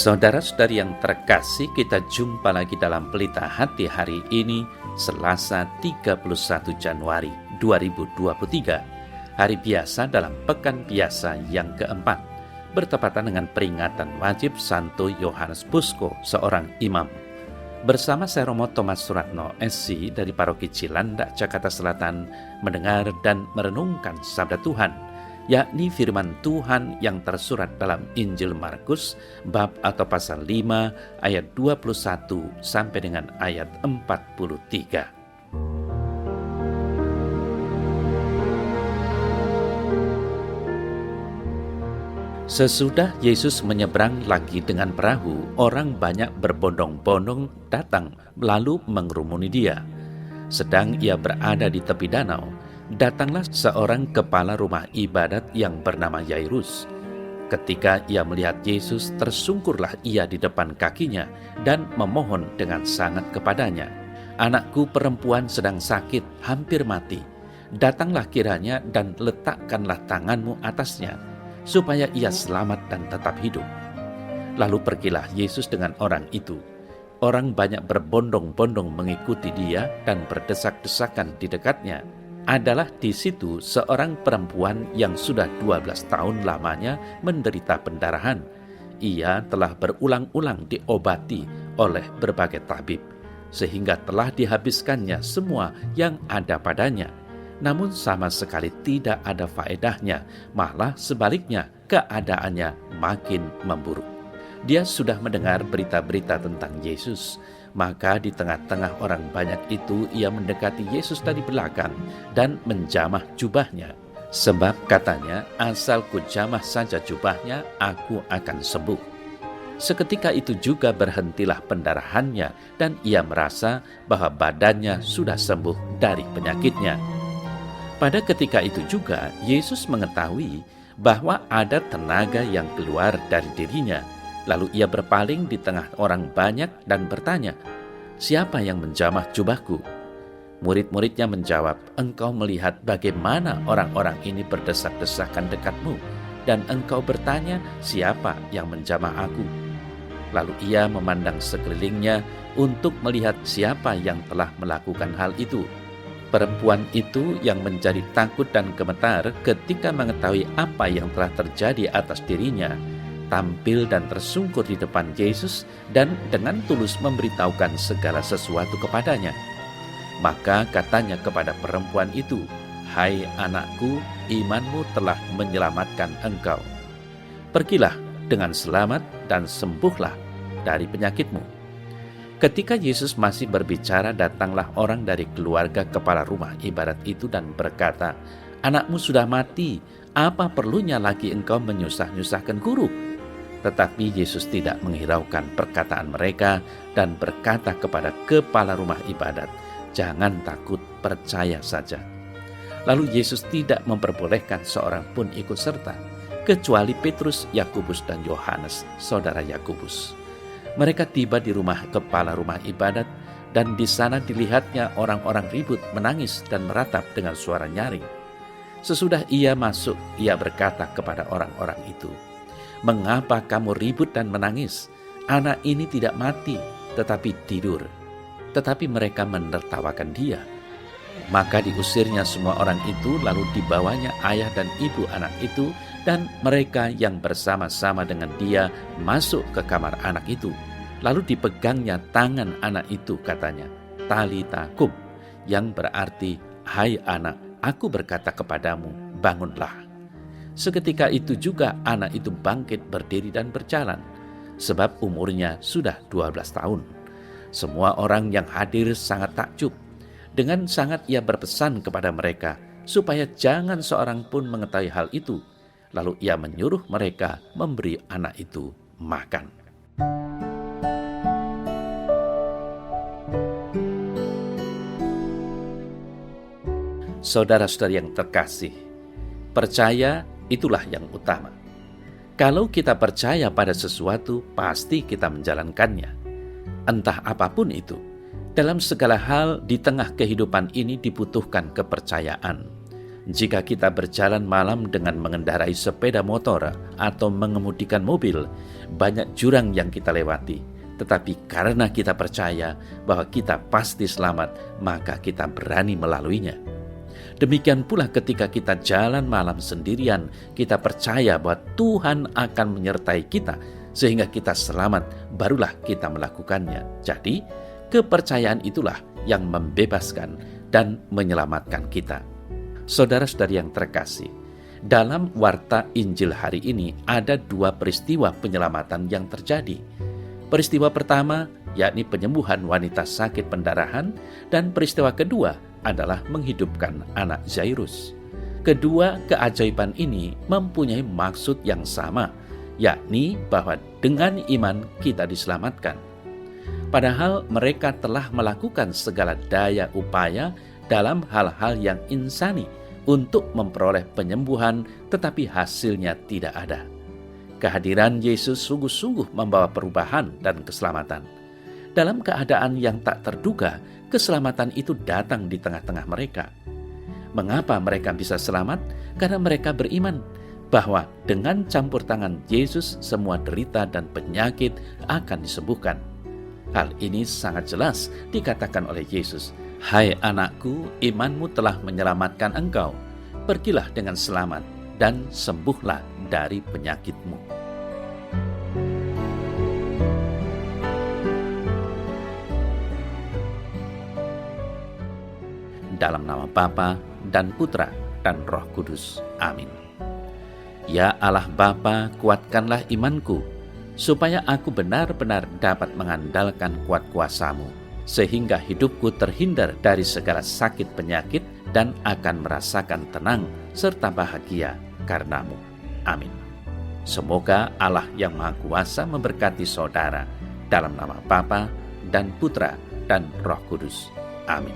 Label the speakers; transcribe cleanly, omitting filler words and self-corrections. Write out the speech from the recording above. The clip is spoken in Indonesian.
Speaker 1: Saudara-saudari yang terkasih, kita jumpa lagi dalam Pelita Hati hari ini, Selasa 31 Januari 2023. Hari biasa dalam pekan biasa yang keempat, bertepatan dengan peringatan wajib Santo Yohanes Bosco, seorang imam. Bersama saya Romo Thomas Suratno, SC dari Paroki Cilandak, Jakarta Selatan, mendengar dan merenungkan Sabda Tuhan, yakni firman Tuhan yang tersurat dalam Injil Markus bab atau pasal 5 ayat 21 sampai dengan ayat 43. Sesudah Yesus menyeberang lagi dengan perahu, orang banyak berbondong-bondong datang lalu mengerumuni dia. Sedang ia berada di tepi danau, datanglah seorang kepala rumah ibadat yang bernama Yairus. Ketika ia melihat Yesus, tersungkurlah ia di depan kakinya dan memohon dengan sangat kepadanya, "Anakku perempuan sedang sakit, hampir mati. Datanglah kiranya dan letakkanlah tanganmu atasnya, supaya ia selamat dan tetap hidup." Lalu pergilah Yesus dengan orang itu. Orang banyak berbondong-bondong mengikuti dia dan berdesak-desakan di dekatnya. Adalah di situ seorang perempuan yang sudah 12 tahun lamanya menderita pendarahan. Ia telah berulang-ulang diobati oleh berbagai tabib, sehingga telah dihabiskannya semua yang ada padanya. Namun sama sekali tidak ada faedahnya, malah sebaliknya keadaannya makin memburuk. Dia sudah mendengar berita-berita tentang Yesus, maka di tengah-tengah orang banyak itu ia mendekati Yesus dari belakang dan menjamah jubahnya. Sebab katanya, "Asal ku jamah saja jubahnya, aku akan sembuh." Seketika itu juga berhentilah pendarahannya dan ia merasa bahwa badannya sudah sembuh dari penyakitnya. Pada ketika itu juga Yesus mengetahui bahwa ada tenaga yang keluar dari dirinya. Lalu ia berpaling di tengah orang banyak dan bertanya, "Siapa yang menjamah jubahku?" Murid-muridnya menjawab, "Engkau melihat bagaimana orang-orang ini berdesak-desakan dekatmu, dan engkau bertanya, siapa yang menjamah aku?" Lalu ia memandang sekelilingnya untuk melihat siapa yang telah melakukan hal itu. Perempuan itu yang menjadi takut dan gemetar ketika mengetahui apa yang telah terjadi atas dirinya, tampil dan tersungkur di depan Yesus dan dengan tulus memberitahukan segala sesuatu kepadanya. Maka katanya kepada perempuan itu, "Hai anakku, imanmu telah menyelamatkan engkau. Pergilah dengan selamat dan sembuhlah dari penyakitmu." Ketika Yesus masih berbicara, datanglah orang dari keluarga kepala rumah ibadat itu dan berkata, "Anakmu sudah mati, apa perlunya lagi engkau menyusah-nyusahkan guru?" Tetapi Yesus tidak menghiraukan perkataan mereka dan berkata kepada kepala rumah ibadat, "Jangan takut, percaya saja." Lalu Yesus tidak memperbolehkan seorang pun ikut serta, kecuali Petrus, Yakobus, dan Yohanes, saudara Yakobus. Mereka tiba di rumah kepala rumah ibadat, dan di sana dilihatnya orang-orang ribut, menangis, dan meratap dengan suara nyaring. Sesudah ia masuk, ia berkata kepada orang-orang itu, "Mengapa kamu ribut dan menangis? Anak ini tidak mati, tetapi tidur." Tetapi mereka menertawakan dia. Maka diusirnya semua orang itu, lalu dibawanya ayah dan ibu anak itu, dan mereka yang bersama-sama dengan dia masuk ke kamar anak itu. Lalu dipegangnya tangan anak itu, katanya, "Talita kum," yang berarti, "Hai anak, aku berkata kepadamu, bangunlah." Seketika itu juga anak itu bangkit berdiri dan berjalan, sebab umurnya sudah 12 tahun. Semua orang yang hadir sangat takjub. Dengan sangat ia berpesan kepada mereka, supaya jangan seorang pun mengetahui hal itu. Lalu ia menyuruh mereka memberi anak itu makan. Saudara-saudari yang terkasih, percaya itulah yang utama. Kalau kita percaya pada sesuatu, pasti kita menjalankannya. Entah apapun itu, dalam segala hal di tengah kehidupan ini dibutuhkan kepercayaan. Jika kita berjalan malam dengan mengendarai sepeda motor atau mengemudikan mobil, banyak jurang yang kita lewati. Tetapi karena kita percaya bahwa kita pasti selamat, maka kita berani melaluinya. Demikian pula ketika kita jalan malam sendirian, kita percaya bahwa Tuhan akan menyertai kita, sehingga kita selamat, barulah kita melakukannya. Jadi, kepercayaan itulah yang membebaskan dan menyelamatkan kita. Saudara-saudari yang terkasih, dalam warta Injil hari ini ada 2 peristiwa penyelamatan yang terjadi. Peristiwa pertama yakni penyembuhan wanita sakit pendarahan, dan peristiwa kedua adalah menghidupkan anak Jairus. Kedua keajaiban ini mempunyai maksud yang sama, yakni bahwa dengan iman kita diselamatkan. Padahal mereka telah melakukan segala daya upaya dalam hal-hal yang insani untuk memperoleh penyembuhan, tetapi hasilnya tidak ada. Kehadiran Yesus sungguh-sungguh membawa perubahan dan keselamatan. Dalam keadaan yang tak terduga, keselamatan itu datang di tengah-tengah mereka. Mengapa mereka bisa selamat? Karena mereka beriman bahwa dengan campur tangan Yesus semua derita dan penyakit akan disembuhkan. Hal ini sangat jelas dikatakan oleh Yesus, "Hai anakku, imanmu telah menyelamatkan engkau. Pergilah dengan selamat dan sembuhlah dari penyakitmu." Dalam nama Bapa dan Putra dan Roh Kudus. Amin. Ya Allah Bapa, kuatkanlah imanku, supaya aku benar-benar dapat mengandalkan kuat kuasa-Mu, sehingga hidupku terhindar dari segala sakit penyakit dan akan merasakan tenang serta bahagia karena-Mu. Amin. Semoga Allah yang Maha Kuasa memberkati saudara, dalam nama Bapa dan Putra dan Roh Kudus. Amin.